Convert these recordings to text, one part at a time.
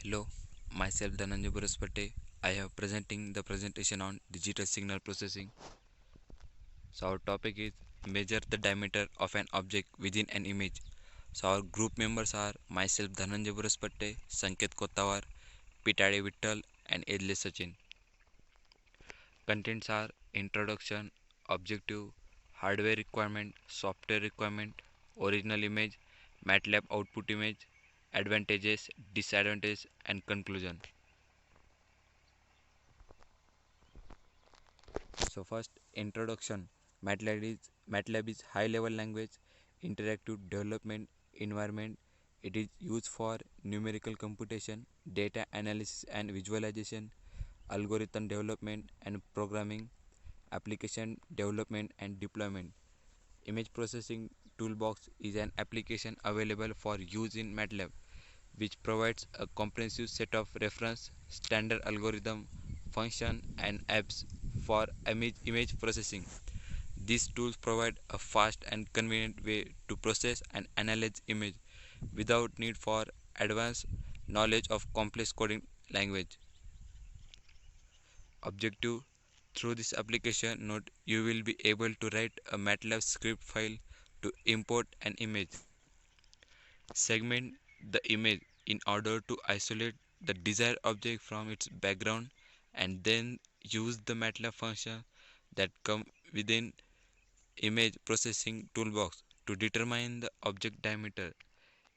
Hello, myself Dhananjay Buraspate. I have presenting the presentation on digital signal processing. So our topic is measure the diameter of an object within an image. So our group members are myself Dhananjay Buraspate, Sanket Kotawar, Pitade Vittal and Edle Sachin. Contents are introduction, objective, hardware requirement, software requirement, original image, MATLAB output image, advantages, disadvantages and conclusion. So first introduction. MATLAB is high level language interactive development environment. It is used for numerical computation, data analysis and visualization, algorithm development and programming, application development and deployment. Image processing toolbox is an application available for use in MATLAB which provides a comprehensive set of reference, standard algorithm, function and apps for image processing. These tools provide a fast and convenient way to process and analyze image without need for advanced knowledge of complex coding language. Objective: through this application note you will be able to write a MATLAB script file to import an image. Segment the image in order to isolate the desired object from its background and then use the MATLAB function that come within image processing toolbox to determine the object diameter.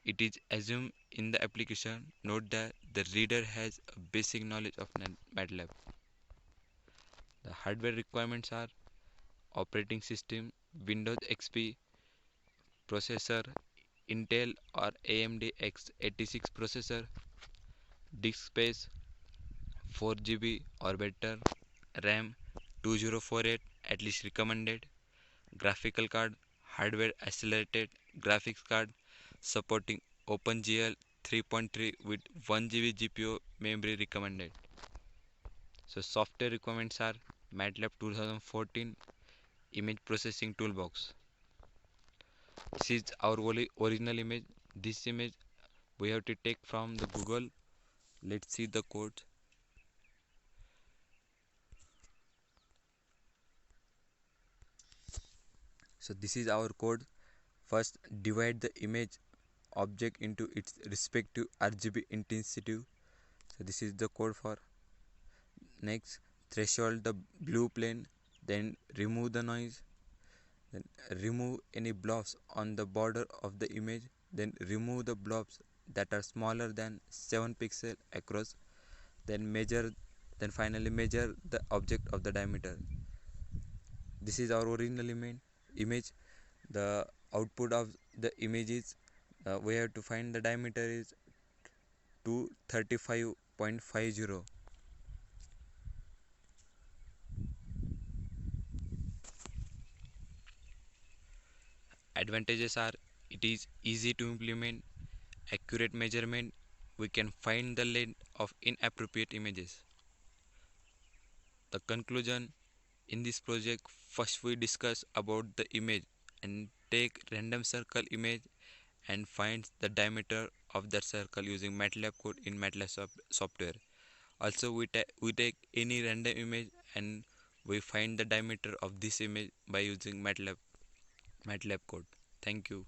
It is assumed in the application note that the reader has a basic knowledge of MATLAB. The hardware requirements are operating system Windows XP, processor Intel or AMD x86 processor, disk space 4 GB or better, RAM 2048 at least recommended, graphical card hardware accelerated graphics card supporting OpenGL 3.3 with 1 GB GPU memory recommended. So software requirements are MATLAB 2014 image processing toolbox. This is our original image. This image we have to take from the Google. Let's see the code. So this is our code. First divide the image object into its respective RGB intensity. So this is the code for. Next threshold the blue plane, then remove the noise, then remove any blobs on the border of the image, then remove the blobs that are smaller than 7 pixels across, then finally measure the object of the diameter. This is our original image. The output of the image is we have to find the diameter is 235.50. Advantages are it is easy to implement, accurate measurement, we can find the length of inappropriate images. The conclusion: in this project first we discuss about the image and take random circle image and find the diameter of that circle using MATLAB code in MATLAB software. Also we take any random image and we find the diameter of this image by using MATLAB code. Thank you.